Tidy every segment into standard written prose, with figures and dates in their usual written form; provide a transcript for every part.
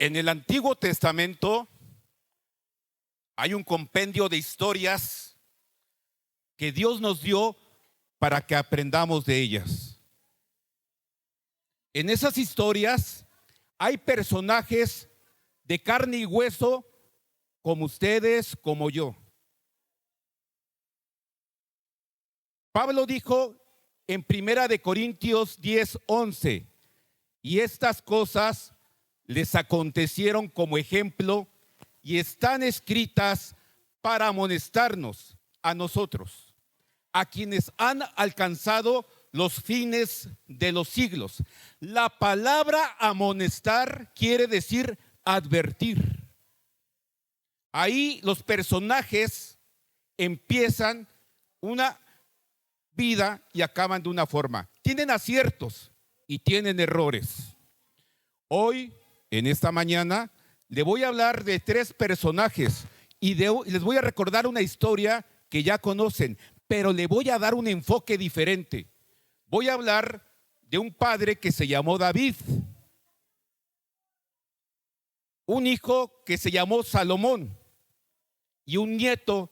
En el Antiguo Testamento hay un compendio de historias que Dios nos dio para que aprendamos de ellas. En esas historias hay personajes de carne y hueso como ustedes, como yo. Pablo dijo en 1 Corintios 10:11, y estas cosas les acontecieron como ejemplo y están escritas para amonestarnos a nosotros, a quienes han alcanzado los fines de los siglos. La palabra amonestar quiere decir advertir. Ahí los personajes empiezan una vida y acaban de una forma. Tienen aciertos y tienen errores. Hoy, en esta mañana, le voy a hablar de 3 personajes y les voy a recordar una historia que ya conocen, pero le voy a dar un enfoque diferente. Voy a hablar de un padre que se llamó David, un hijo que se llamó Salomón y un nieto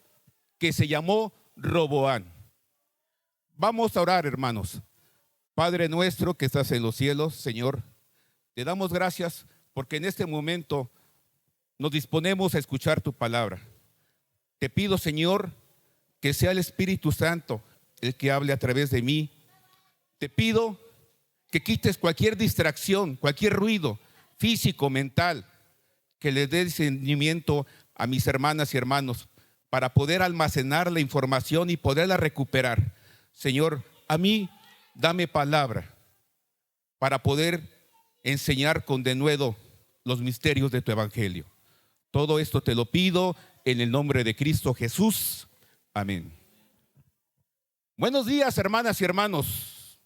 que se llamó Roboán. Vamos a orar, hermanos. Padre nuestro que estás en los cielos, Señor, te damos gracias porque en este momento nos disponemos a escuchar tu palabra. Te pido, Señor, que sea el Espíritu Santo el que hable a través de mí. Te pido que quites cualquier distracción, cualquier ruido físico, mental, que le dé discernimiento a mis hermanas y hermanos para poder almacenar la información y poderla recuperar. Señor, a mí dame palabra para poder enseñar con denuedo los misterios de tu evangelio. Todo esto te lo pido en el nombre de Cristo Jesús. Amén. Buenos días, hermanas y hermanos.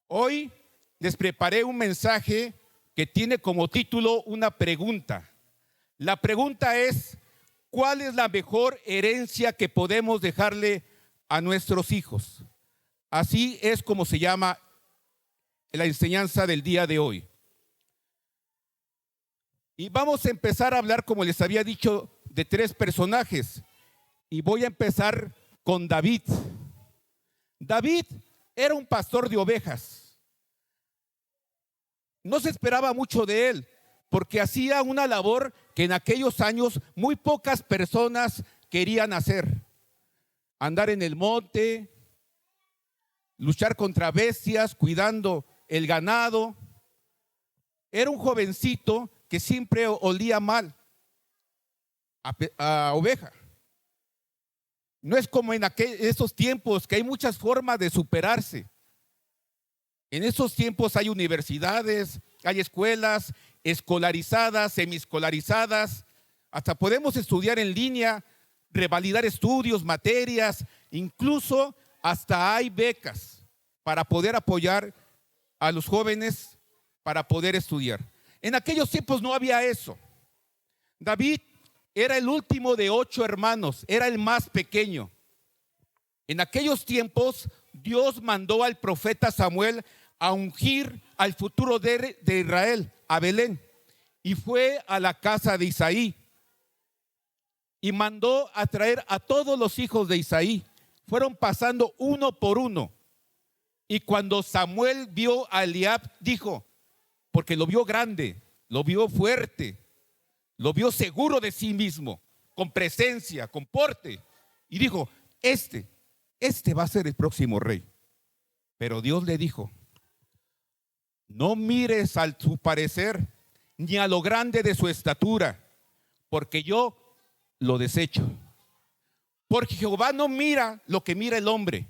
Hoy les preparé un mensaje que tiene como título una pregunta. La pregunta es: ¿cuál es la mejor herencia que podemos dejarle a nuestros hijos? Así es como se llama la enseñanza del día de hoy. Y vamos a empezar a hablar, como les había dicho, de 3 personajes. Y voy a empezar con David. David era un pastor de ovejas. No se esperaba mucho de él, porque hacía una labor que en aquellos años muy pocas personas querían hacer. Andar en el monte, luchar contra bestias, cuidando el ganado. Era un jovencito que siempre olía mal a oveja. No es como en esos tiempos que hay muchas formas de superarse. En esos tiempos hay universidades, hay escuelas escolarizadas, semiescolarizadas, hasta podemos estudiar en línea, revalidar estudios, materias, incluso hasta hay becas para poder apoyar a los jóvenes para poder estudiar. En aquellos tiempos no había eso. David era el último de 8 hermanos, era el más pequeño. En aquellos tiempos Dios mandó al profeta Samuel a ungir al futuro de Israel, a Belén, y fue a la casa de Isaí y mandó a traer a todos los hijos de Isaí. Fueron pasando uno por uno, y cuando Samuel vio a Eliab, dijo, porque lo vio grande, lo vio fuerte, lo vio seguro de sí mismo, con presencia, con porte, y dijo, este va a ser el próximo rey. Pero Dios le dijo, no mires a su parecer ni a lo grande de su estatura, porque yo lo desecho. Porque Jehová no mira lo que mira el hombre,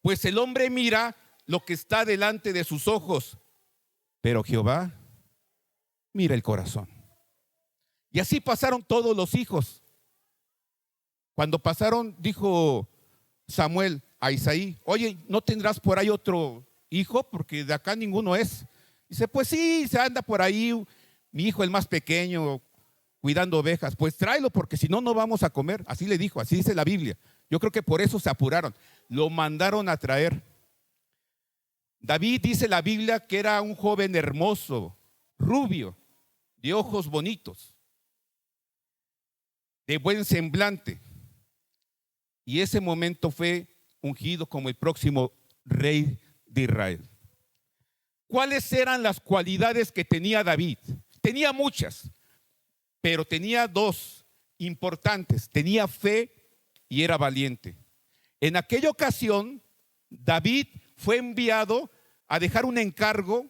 pues el hombre mira lo que está delante de sus ojos, pero Jehová mira el corazón. Y así pasaron todos los hijos. Cuando pasaron, dijo Samuel a Isaí, oye, ¿no tendrás por ahí otro hijo? Porque de acá ninguno es. Dice, pues sí, se anda por ahí mi hijo el más pequeño cuidando ovejas. Pues tráelo, porque si no, no vamos a comer. Así le dijo, así dice la Biblia. Yo creo que por eso se apuraron. Lo mandaron a traer. David, dice la Biblia, que era un joven hermoso, rubio, de ojos bonitos, de buen semblante. Y ese momento fue ungido como el próximo rey de Israel. ¿Cuáles eran las cualidades que tenía David? Tenía muchas, pero tenía dos importantes. Tenía fe y era valiente. En aquella ocasión, David fue enviado a dejar un encargo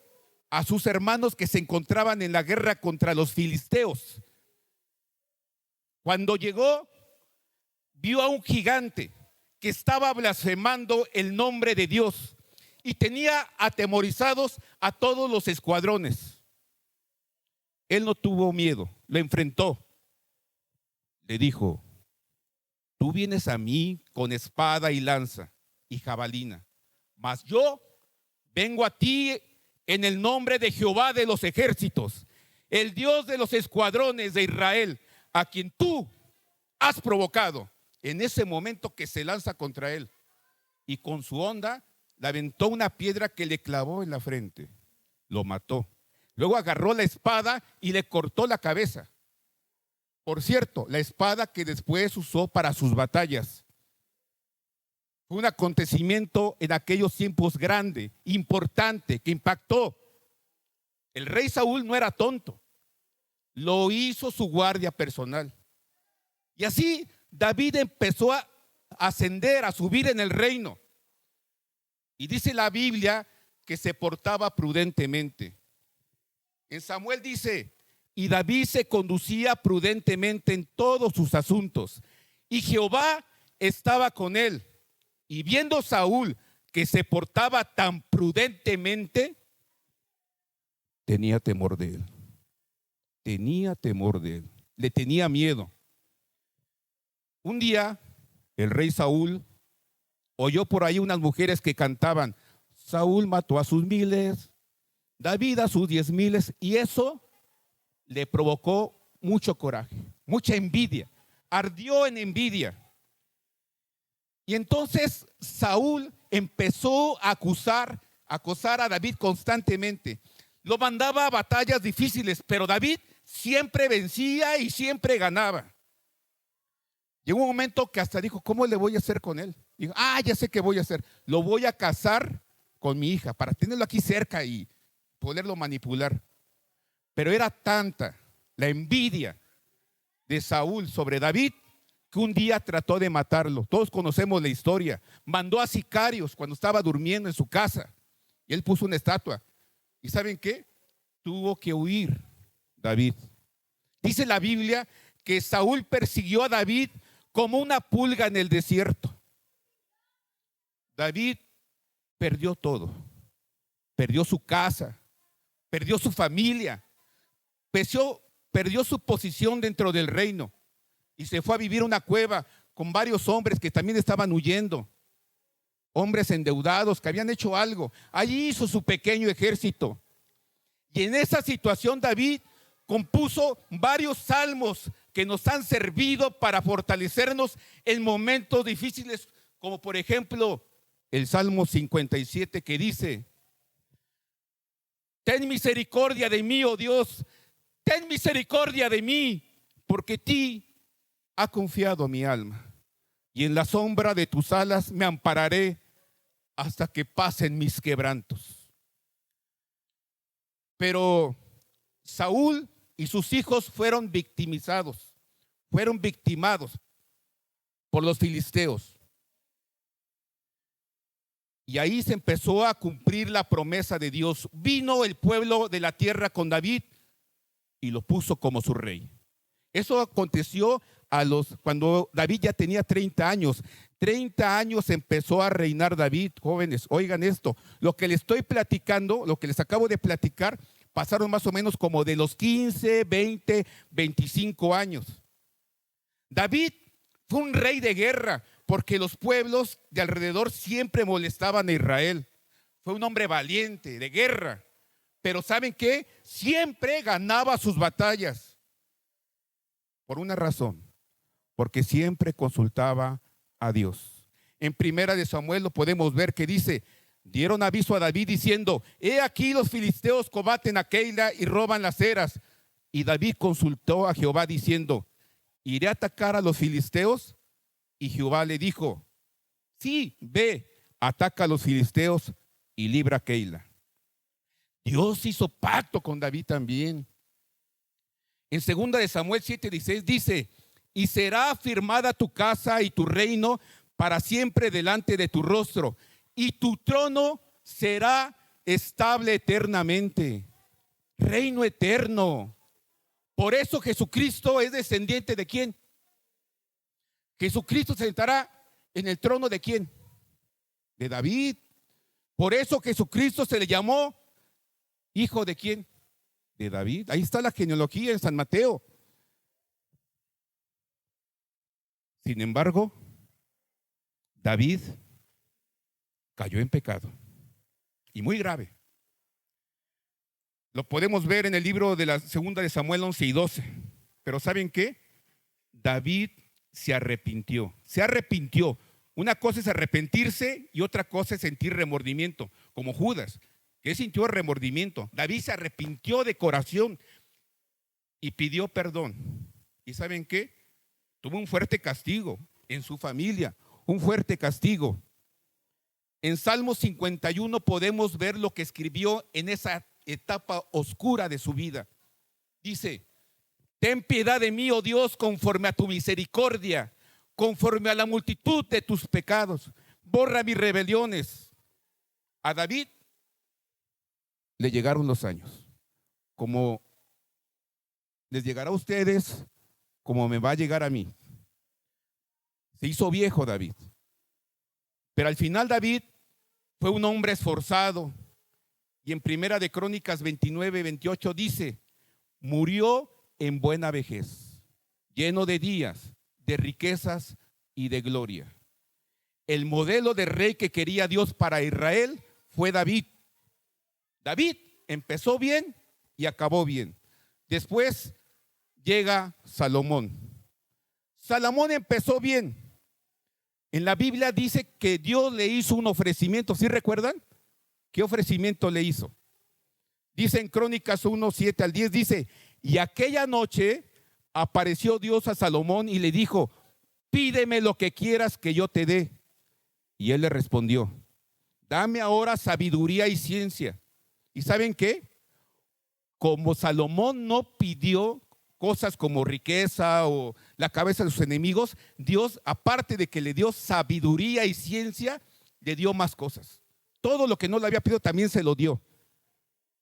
a sus hermanos que se encontraban en la guerra contra los filisteos. Cuando llegó, vio a un gigante que estaba blasfemando el nombre de Dios y tenía atemorizados a todos los escuadrones. Él no tuvo miedo, lo enfrentó. Le dijo: tú vienes a mí con espada y lanza y jabalina, mas yo vengo a ti en el nombre de Jehová de los ejércitos, el Dios de los escuadrones de Israel, a quien tú has provocado. En ese momento que se lanza contra él, y con su honda le aventó una piedra que le clavó en la frente, lo mató. Luego agarró la espada y le cortó la cabeza. Por cierto, la espada que después usó para sus batallas. Fue un acontecimiento en aquellos tiempos grande, importante, que impactó. El rey Saúl no era tonto, lo hizo su guardia personal. Y así David empezó a ascender, a subir en el reino. Y dice la Biblia que se portaba prudentemente. En Samuel dice: y David se conducía prudentemente en todos sus asuntos, y Jehová estaba con él. Y viendo Saúl que se portaba tan prudentemente, tenía temor de él. Tenía temor de él. Le tenía miedo. Un día, el rey Saúl oyó por ahí unas mujeres que cantaban: Saúl mató a sus miles, David a sus 10,000, y eso le provocó mucho coraje, mucha envidia. Ardió en envidia. Y entonces Saúl empezó a acosar a David constantemente. Lo mandaba a batallas difíciles, pero David siempre vencía y siempre ganaba. Llegó un momento que hasta dijo: ¿cómo le voy a hacer con él? Dijo: ya sé qué voy a hacer. Lo voy a casar con mi hija para tenerlo aquí cerca y poderlo manipular. Pero era tanta la envidia de Saúl sobre David que un día trató de matarlo. Todos conocemos la historia. Mandó a sicarios cuando estaba durmiendo en su casa y él puso una estatua. ¿Y saben qué? Tuvo que huir David. Dice la Biblia que Saúl persiguió a David como una pulga en el desierto. David perdió todo. Perdió su casa, perdió su familia, perdió su posición dentro del reino y se fue a vivir a una cueva con varios hombres que también estaban huyendo. Hombres endeudados que habían hecho algo. Allí hizo su pequeño ejército. Y en esa situación David compuso varios salmos que nos han servido para fortalecernos en momentos difíciles, como por ejemplo el Salmo 57, que dice: ten misericordia de mí, oh Dios, ten misericordia de mí, porque ti ha confiado mi alma, y en la sombra de tus alas me ampararé hasta que pasen mis quebrantos. Pero Saúl y sus hijos fueron victimizados, fueron victimados por los filisteos. Y ahí se empezó a cumplir la promesa de Dios. Vino el pueblo de la tierra con David y lo puso como su rey. Eso aconteció cuando David ya tenía 30 años. 30 años empezó a reinar David. Jóvenes, oigan esto. Lo que les estoy platicando, lo que les acabo de platicar, pasaron más o menos como de los 15, 20, 25 años. David fue un rey de guerra porque los pueblos de alrededor siempre molestaban a Israel. Fue un hombre valiente, de guerra. Pero ¿saben qué? Siempre ganaba sus batallas. Por una razón: porque siempre consultaba a Dios. En Primera de Samuel lo podemos ver que dice: dieron aviso a David diciendo: he aquí los filisteos combaten a Keila y roban las eras. Y David consultó a Jehová diciendo: ¿iré a atacar a los filisteos? Y Jehová le dijo: sí, ve, ataca a los filisteos y libra a Keila. Dios hizo pacto con David también. En 2 de Samuel 7:16 dice: y será afirmada tu casa y tu reino para siempre delante de tu rostro, y tu trono será estable eternamente. Reino eterno. Por eso Jesucristo es descendiente ¿de quién? Jesucristo se sentará en el trono ¿de quién? De David. Por eso Jesucristo se le llamó hijo ¿de quién? De David. Ahí está la genealogía en San Mateo. Sin embargo, David cayó en pecado, y muy grave. Lo podemos ver en el libro de la 2 de Samuel 11 y 12. Pero ¿saben qué? David se arrepintió. Se arrepintió. Una cosa es arrepentirse y otra cosa es sentir remordimiento, como Judas, que sintió remordimiento. David se arrepintió de corazón y pidió perdón. ¿Y saben qué? Tuvo un fuerte castigo en su familia, un fuerte castigo. En Salmo 51 podemos ver lo que escribió en esa etapa oscura de su vida. Dice: ten piedad de mí, oh Dios, conforme a tu misericordia, conforme a la multitud de tus pecados, borra mis rebeliones. A David le llegaron los años, como les llegará a ustedes, como me va a llegar a mí. Se hizo viejo David, pero al final David fue un hombre esforzado. Y en Primera de Crónicas 29:28 dice: murió en buena vejez, lleno de días, de riquezas y de gloria. El modelo de rey que quería Dios para Israel fue David. David empezó bien y acabó bien. Después llega Salomón. Salomón empezó bien. En la Biblia dice que Dios le hizo un ofrecimiento. ¿Sí recuerdan? ¿Qué ofrecimiento le hizo? Dice en Crónicas 1:7 al 10, dice: y aquella noche apareció Dios a Salomón y le dijo: pídeme lo que quieras que yo te dé. Y él le respondió: dame ahora sabiduría y ciencia. ¿Y saben qué? Como Salomón no pidió cosas como riqueza o la cabeza de sus enemigos, Dios, aparte de que le dio sabiduría y ciencia, le dio más cosas. Todo lo que no le había pedido también se lo dio.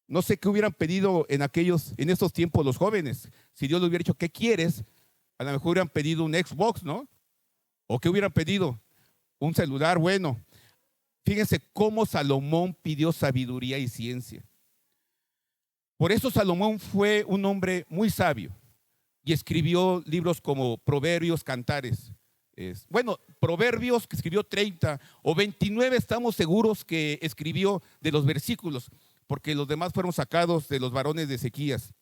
No sé qué hubieran pedido en estos tiempos los jóvenes. Si Dios les hubiera dicho: ¿qué quieres? A lo mejor hubieran pedido un Xbox, ¿no? ¿O qué hubieran pedido? Un celular. Bueno, fíjense cómo Salomón pidió sabiduría y ciencia. Por eso Salomón fue un hombre muy sabio y escribió libros como Proverbios, Cantares. Proverbios que escribió 30 o 29, estamos seguros que escribió de los versículos, porque los demás fueron sacados de los varones de Ezequías.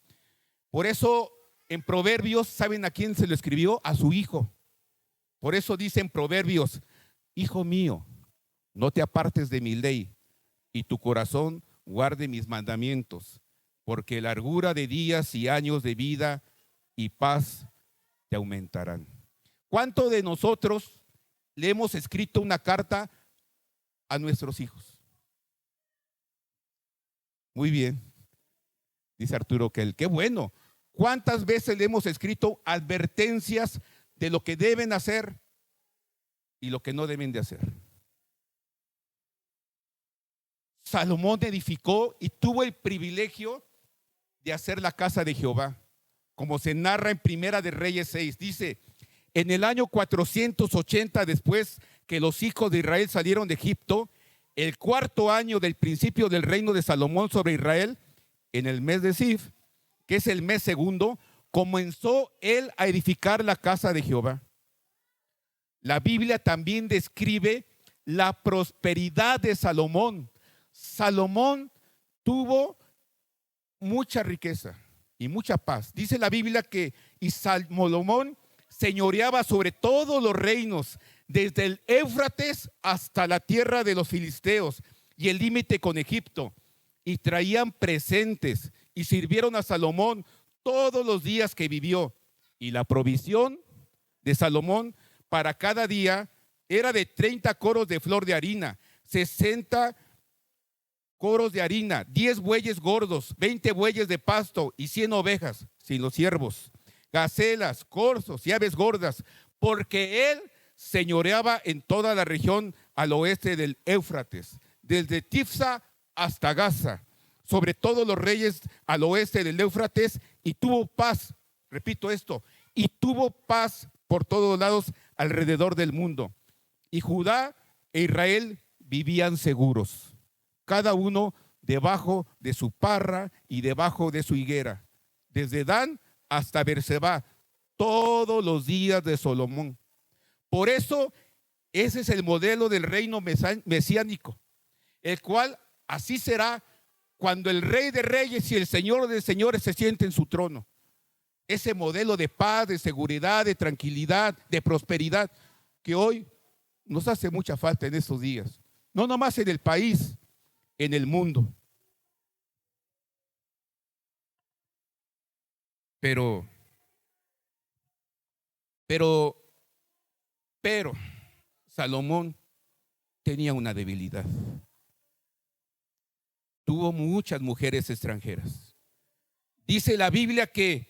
Por eso en Proverbios, ¿saben a quién se lo escribió? A su hijo. Por eso dice en Proverbios: hijo mío, no te apartes de mi ley, y tu corazón guarde mis mandamientos, porque largura de días y años de vida y paz te aumentarán. ¿Cuánto de nosotros le hemos escrito una carta a nuestros hijos? Muy bien, dice Arturo Kell, qué bueno. ¿Cuántas veces le hemos escrito advertencias de lo que deben hacer y lo que no deben de hacer? Salomón edificó y tuvo el privilegio de hacer la casa de Jehová, como se narra en Primera de Reyes 6. Dice: en el año 480 después que los hijos de Israel salieron de Egipto, el cuarto año del principio del reino de Salomón sobre Israel, en el mes de Sif, que es el mes segundo, comenzó él a edificar la casa de Jehová. La Biblia también describe la prosperidad de Salomón. Salomón tuvo mucha riqueza y mucha paz. Dice la Biblia que Salomón señoreaba sobre todos los reinos, desde el Éufrates hasta la tierra de los filisteos y el límite con Egipto, y traían presentes y sirvieron a Salomón todos los días que vivió, y la provisión de Salomón para cada día era de 30 coros de flor de harina, 60 coros de harina, 10 bueyes gordos, 20 bueyes de pasto y 100 ovejas, sin los siervos, gacelas, corzos y aves gordas, porque él señoreaba en toda la región al oeste del Éufrates, desde Tifsa hasta Gaza, sobre todos los reyes al oeste del Éufrates, y tuvo paz, repito esto, y tuvo paz por todos lados alrededor del mundo. Y Judá e Israel vivían seguros, cada uno debajo de su parra y debajo de su higuera, desde Dan hasta Berseba, todos los días de Salomón. Por eso, ese es el modelo del reino mesiánico, el cual así será cuando el Rey de Reyes y el Señor de Señores se siente en su trono. Ese modelo de paz, de seguridad, de tranquilidad, de prosperidad, que hoy nos hace mucha falta en estos días. No nomás en el país, en el mundo. Pero, Salomón tenía una debilidad. Tuvo muchas mujeres extranjeras. Dice la Biblia que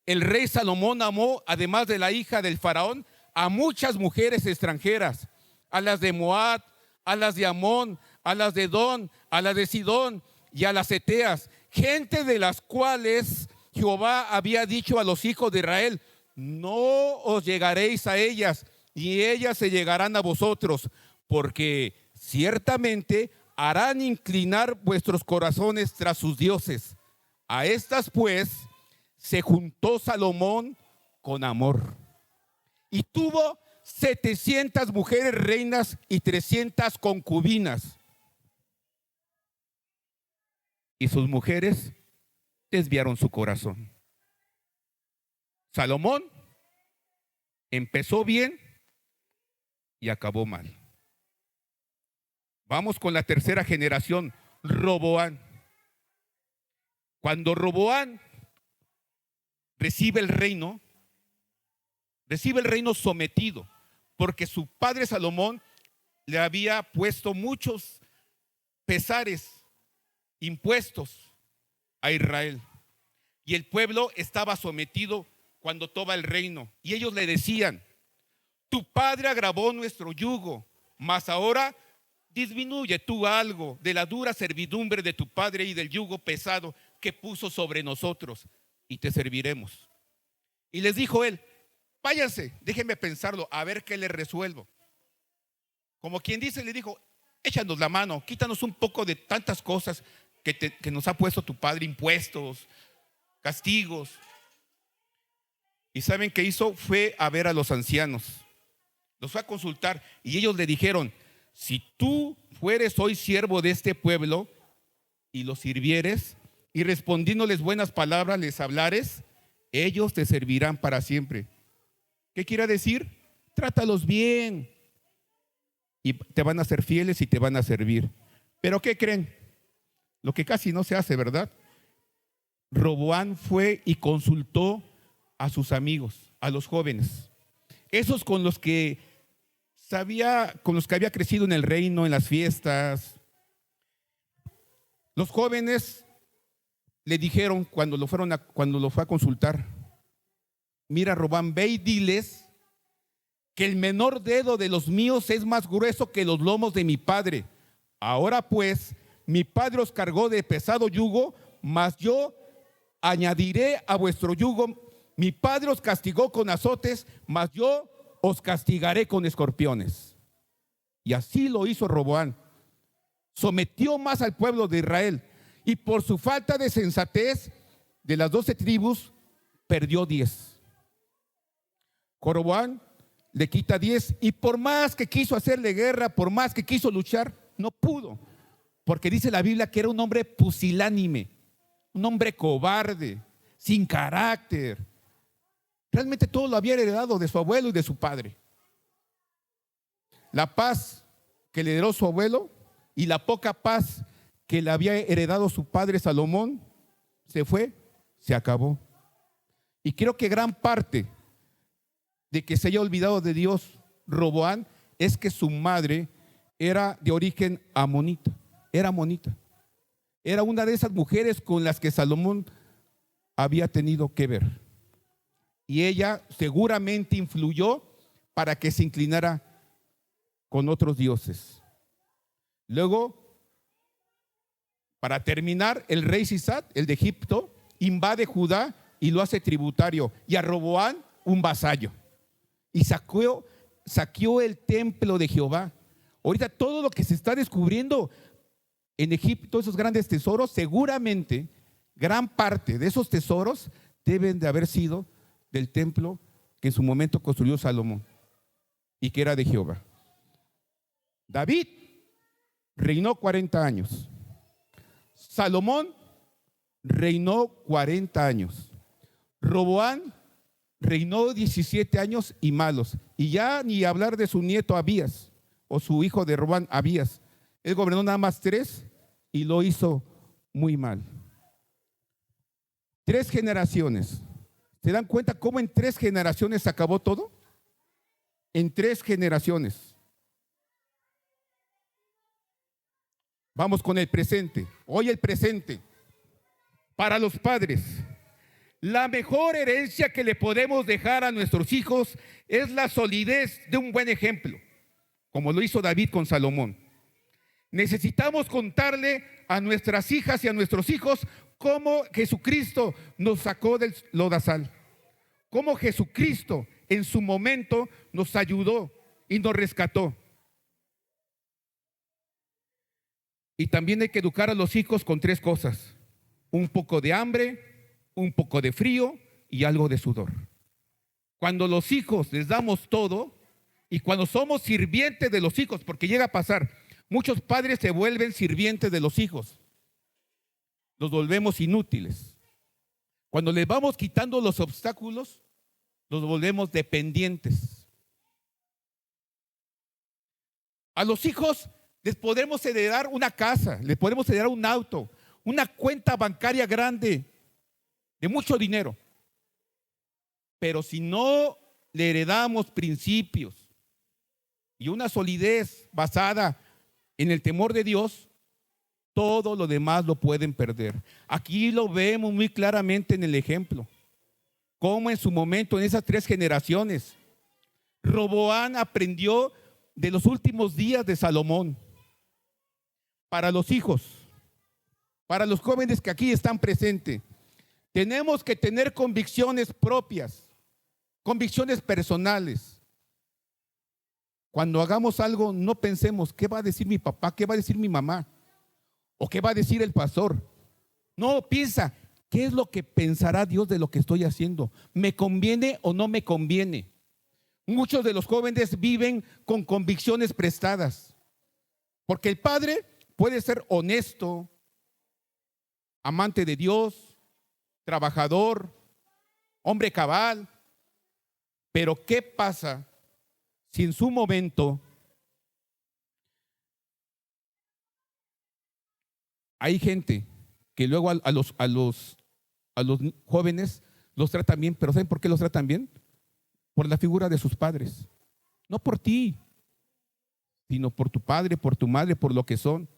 el rey Salomón amó, además de la hija del faraón, a muchas mujeres extranjeras, a las de Moab, a las de Amón, a las de Edom, a las de Sidón y a las heteas, gente de las cuales Jehová había dicho a los hijos de Israel: no os llegaréis a ellas, ni ellas se llegarán a vosotros, porque ciertamente harán inclinar vuestros corazones tras sus dioses. A estas pues se juntó Salomón con amor, y tuvo 700 mujeres reinas y 300 concubinas. Y sus mujeres desviaron su corazón. Salomón empezó bien y acabó mal. Vamos con la tercera generación, Roboán. Cuando Roboán recibe el reino sometido, porque su padre Salomón le había puesto muchos pesares, impuestos a Israel. Y el pueblo estaba sometido cuando toma el reino. Y ellos le decían: tu padre agravó nuestro yugo, mas ahora disminuye tú algo de la dura servidumbre de tu padre y del yugo pesado que puso sobre nosotros, y te serviremos. Y les dijo él: váyanse, déjenme pensarlo, a ver qué les resuelvo. Como quien dice, le dijo: échanos la mano, quítanos un poco de tantas cosas que nos ha puesto tu padre, impuestos, castigos. ¿Y saben qué hizo? Fue a ver a los ancianos, los fue a consultar, y ellos le dijeron: si tú fueres hoy siervo de este pueblo y los sirvieres, y respondiéndoles buenas palabras les hablares, ellos te servirán para siempre. ¿Qué quiere decir? Trátalos bien y te van a ser fieles y te van a servir. ¿Pero qué creen? Lo que casi no se hace, ¿verdad? Roboán fue y consultó a sus amigos, a los jóvenes, esos con los que había crecido en el reino, en las fiestas. Los jóvenes le dijeron cuando lo fue a consultar: mira, Roboán, ve y diles que el menor dedo de los míos es más grueso que los lomos de mi padre. Ahora pues, mi padre os cargó de pesado yugo, mas yo añadiré a vuestro yugo. Mi padre os castigó con azotes, mas yo os castigaré con escorpiones. Y así lo hizo Roboán. Sometió más al pueblo de Israel, y por su falta de sensatez, de las 12 tribus, perdió 10. Roboán le quita 10, y por más que quiso hacerle guerra, por más que quiso luchar, no pudo, porque dice la Biblia que era un hombre pusilánime, un hombre cobarde, sin carácter. Realmente todo lo había heredado de su abuelo y de su padre. La paz que le heredó su abuelo y la poca paz que le había heredado su padre Salomón se fue, se acabó. Y creo que gran parte de que se haya olvidado de Dios Roboán es que su madre era de origen amonita, era amonita. Era una de esas mujeres con las que Salomón había tenido que ver. Y ella seguramente influyó para que se inclinara con otros dioses. Luego, para terminar, el rey Sisat, el de Egipto, invade Judá y lo hace tributario, y a Roboán un vasallo. Y saqueó el templo de Jehová. Ahorita todo lo que se está descubriendo en Egipto, esos grandes tesoros, seguramente gran parte de esos tesoros deben de haber sido del templo que en su momento construyó Salomón y que era de Jehová. David reinó 40 años. Salomón reinó 40 años. Roboán reinó 17 años y malos. Y ya ni hablar de su nieto Abías o su hijo de Roboán, Abías. Él gobernó nada más 3 y lo hizo muy mal. 3 generaciones. ¿Se dan cuenta cómo en 3 generaciones se acabó todo? En 3 generaciones. Vamos con el presente. Hoy el presente. Para los padres, la mejor herencia que le podemos dejar a nuestros hijos es la solidez de un buen ejemplo, como lo hizo David con Salomón. Necesitamos contarle a nuestras hijas y a nuestros hijos cómo Jesucristo nos sacó del lodazal, cómo Jesucristo en su momento nos ayudó y nos rescató. Y también hay que educar a los hijos con 3 cosas: un poco de hambre, un poco de frío y algo de sudor. Cuando los hijos les damos todo y cuando somos sirvientes de los hijos, porque llega a pasar, muchos padres se vuelven sirvientes de los hijos, los volvemos inútiles. Cuando les vamos quitando los obstáculos, los volvemos dependientes. A los hijos les podemos heredar una casa, les podemos heredar un auto, una cuenta bancaria grande de mucho dinero. Pero si no le heredamos principios y una solidez basada en el temor de Dios, todo lo demás lo pueden perder. Aquí lo vemos muy claramente en el ejemplo. Cómo en su momento, en esas 3 generaciones, Roboán aprendió de los últimos días de Salomón. Para los hijos, para los jóvenes que aquí están presentes, tenemos que tener convicciones propias, convicciones personales. Cuando hagamos algo, no pensemos qué va a decir mi papá, qué va a decir mi mamá o qué va a decir el pastor. No, piensa, ¿qué es lo que pensará Dios de lo que estoy haciendo? ¿Me conviene o no me conviene? Muchos de los jóvenes viven con convicciones prestadas, porque el padre puede ser honesto, amante de Dios, trabajador, hombre cabal, pero ¿qué pasa si en su momento hay gente que luego a los jóvenes los tratan bien? Pero ¿saben por qué los tratan bien? Por la figura de sus padres. No por ti, sino por tu padre, por tu madre, por lo que son.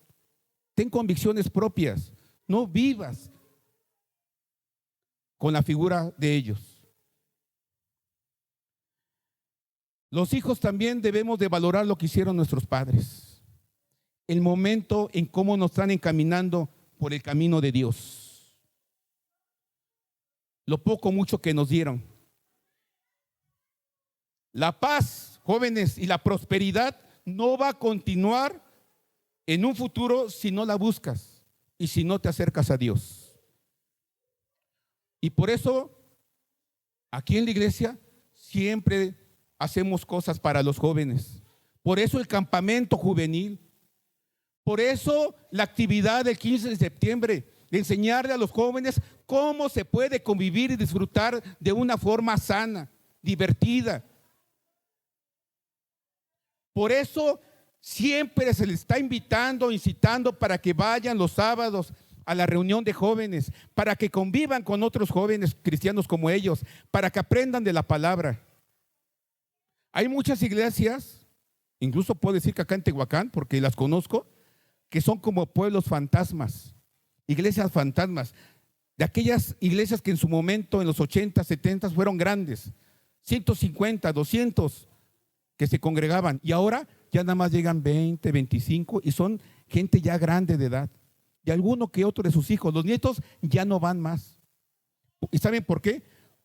Ten convicciones propias. No vivas con la figura de ellos. Los hijos también debemos de valorar lo que hicieron nuestros padres. El momento en cómo nos están encaminando por el camino de Dios. Lo poco, mucho que nos dieron. La paz, jóvenes, y la prosperidad no va a continuar en un futuro si no la buscas y si no te acercas a Dios. Y por eso, aquí en la iglesia, siempre hacemos cosas para los jóvenes. Por eso el campamento juvenil. Por eso la actividad del 15 de septiembre, de enseñarle a los jóvenes cómo se puede convivir y disfrutar de una forma sana, divertida. Por eso siempre se les está invitando, incitando para que vayan los sábados a la reunión de jóvenes, para que convivan con otros jóvenes cristianos como ellos, para que aprendan de la palabra. Hay muchas iglesias, incluso puedo decir que acá en Tehuacán, porque las conozco, que son como pueblos fantasmas, iglesias fantasmas, de aquellas iglesias que en su momento, en los 80, 70 fueron grandes, 150, 200 que se congregaban, y ahora ya nada más llegan 20, 25 y son gente ya grande de edad. Y alguno que otro de sus hijos, los nietos ya no van más. ¿Y saben por qué?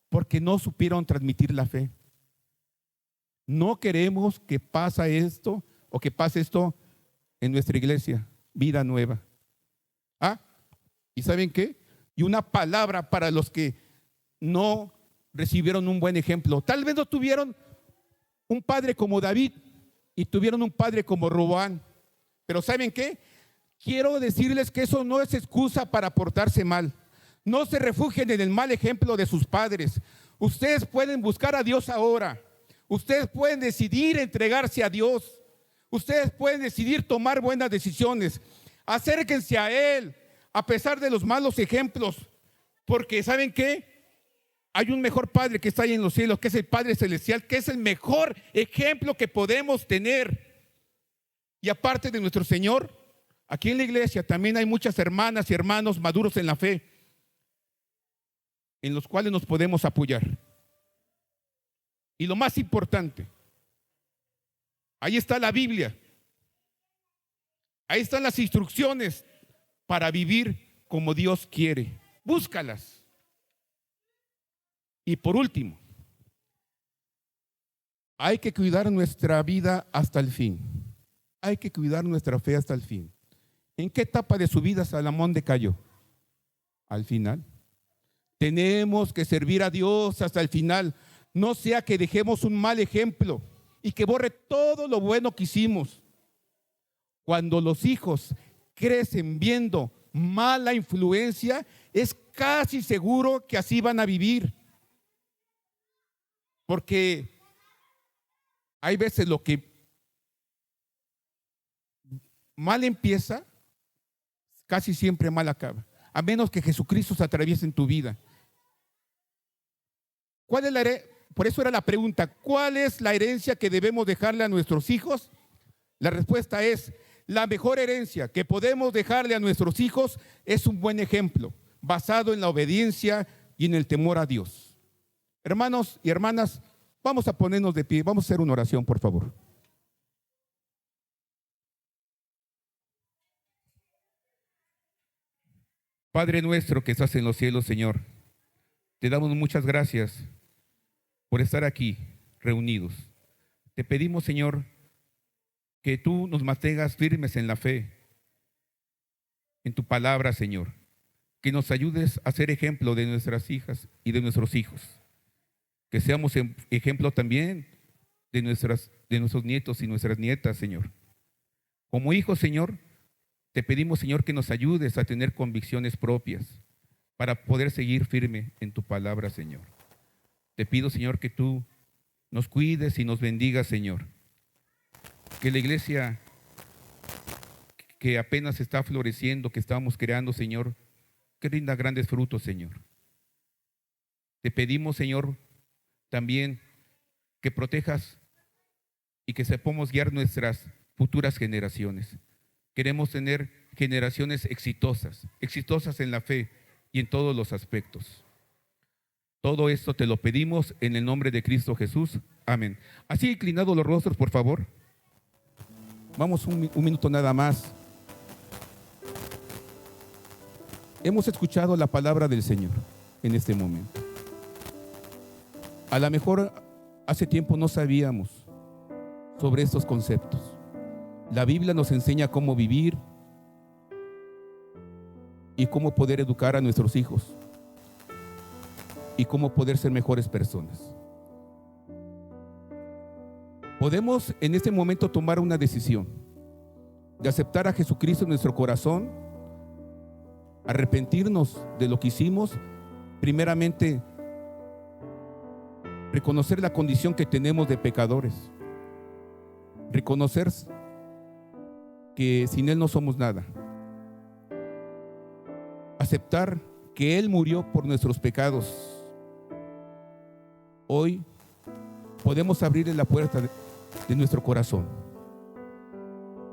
Porque no supieron transmitir la fe. No queremos que pase esto o que pase esto en nuestra iglesia, Vida Nueva. ¿Y saben qué? Y una palabra para los que no recibieron un buen ejemplo. Tal vez no tuvieron un padre como David y tuvieron un padre como Roboam. Pero ¿saben qué? Quiero decirles que eso no es excusa para portarse mal. No se refugien en el mal ejemplo de sus padres. Ustedes pueden buscar a Dios ahora. Ustedes pueden decidir entregarse a Dios. Ustedes pueden decidir tomar buenas decisiones. Acérquense a Él a pesar de los malos ejemplos. Porque ¿saben qué? Hay un mejor Padre que está ahí en los cielos, que es el Padre Celestial, que es el mejor ejemplo que podemos tener. Y aparte de nuestro Señor, aquí en la iglesia también hay muchas hermanas y hermanos maduros en la fe, en los cuales nos podemos apoyar. Y lo más importante, ahí está la Biblia. Ahí están las instrucciones para vivir como Dios quiere. Búscalas. Y por último, hay que cuidar nuestra vida hasta el fin. Hay que cuidar nuestra fe hasta el fin. ¿En qué etapa de su vida Salomón decayó? Al final. Tenemos que servir a Dios hasta el final. No sea que dejemos un mal ejemplo y que borre todo lo bueno que hicimos. Cuando los hijos crecen viendo mala influencia, es casi seguro que así van a vivir. Porque hay veces lo que mal empieza, casi siempre mal acaba. A menos que Jesucristo se atraviese en tu vida. Por eso era la pregunta, ¿cuál es la herencia que debemos dejarle a nuestros hijos? La respuesta es, la mejor herencia que podemos dejarle a nuestros hijos es un buen ejemplo, basado en la obediencia y en el temor a Dios. Hermanos y hermanas, vamos a ponernos de pie, vamos a hacer una oración, por favor. Padre nuestro que estás en los cielos, Señor, te damos muchas gracias por estar aquí reunidos. Te pedimos, Señor, que tú nos mantengas firmes en la fe, en tu palabra, Señor, que nos ayudes a ser ejemplo de nuestras hijas y de nuestros hijos, que seamos ejemplo también de nuestros nietos y nuestras nietas, Señor. Como hijos, Señor, te pedimos, Señor, que nos ayudes a tener convicciones propias para poder seguir firme en tu palabra, Señor. Te pido, Señor, que tú nos cuides y nos bendigas, Señor. Que la iglesia que apenas está floreciendo, que estamos creando, Señor, que rinda grandes frutos, Señor. Te pedimos, Señor, también que protejas y que sepamos guiar nuestras futuras generaciones. Queremos tener generaciones exitosas en la fe y en todos los aspectos. Todo esto te lo pedimos en el nombre de Cristo Jesús. Amén. Así inclinados los rostros, por favor. Vamos un minuto nada más. Hemos escuchado la palabra del Señor en este momento. A lo mejor hace tiempo no sabíamos sobre estos conceptos. La Biblia nos enseña cómo vivir y cómo poder educar a nuestros hijos y cómo poder ser mejores personas. Podemos en este momento tomar una decisión de aceptar a Jesucristo en nuestro corazón, arrepentirnos de lo que hicimos, primeramente reconocer la condición que tenemos de pecadores, reconocer que sin Él no somos nada. aceptar que Él murió por nuestros pecados, hoy podemos abrirle la puerta de nuestro corazón.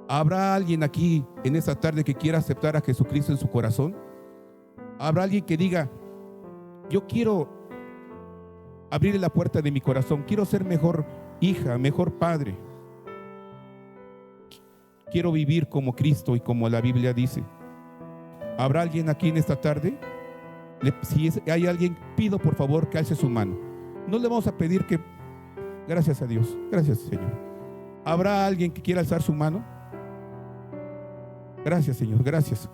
¿Habrá alguien aquí en esta tarde que quiera aceptar a Jesucristo en su corazón? ¿Habrá alguien que diga: yo quiero abrirle la puerta de mi corazón, quiero ser mejor hija, mejor padre, quiero vivir como Cristo y como la Biblia dice? ¿Habrá alguien aquí en esta tarde? Si hay alguien, pido por favor que alce su mano. No le vamos a pedir que... Gracias a Dios, gracias Señor. ¿Habrá alguien que quiera alzar su mano? Gracias Señor, gracias.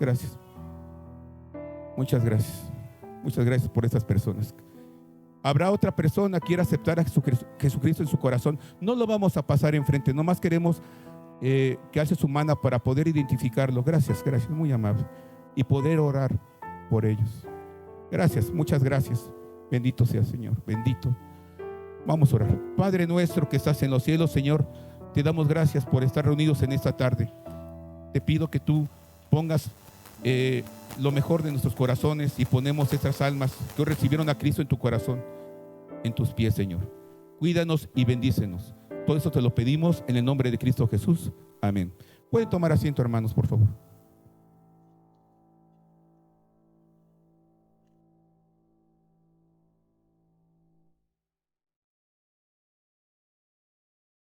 Muchas gracias por estas personas. ¿Habrá otra persona que quiera aceptar a Jesucristo en su corazón? No lo vamos a pasar enfrente, nomás queremos que alce su mano para poder identificarlo. Gracias, muy amable. Y poder orar por ellos. Gracias, muchas gracias. Bendito sea Señor, bendito. Vamos a orar. Padre nuestro que estás en los cielos, Señor, te damos gracias por estar reunidos en esta tarde. Te pido que tú pongas lo mejor de nuestros corazones y ponemos estas almas que hoy recibieron a Cristo en tu corazón, en tus pies, Señor. Cuídanos y bendícenos. Todo eso te lo pedimos en el nombre de Cristo Jesús. Amén. Pueden tomar asiento, hermanos, por favor.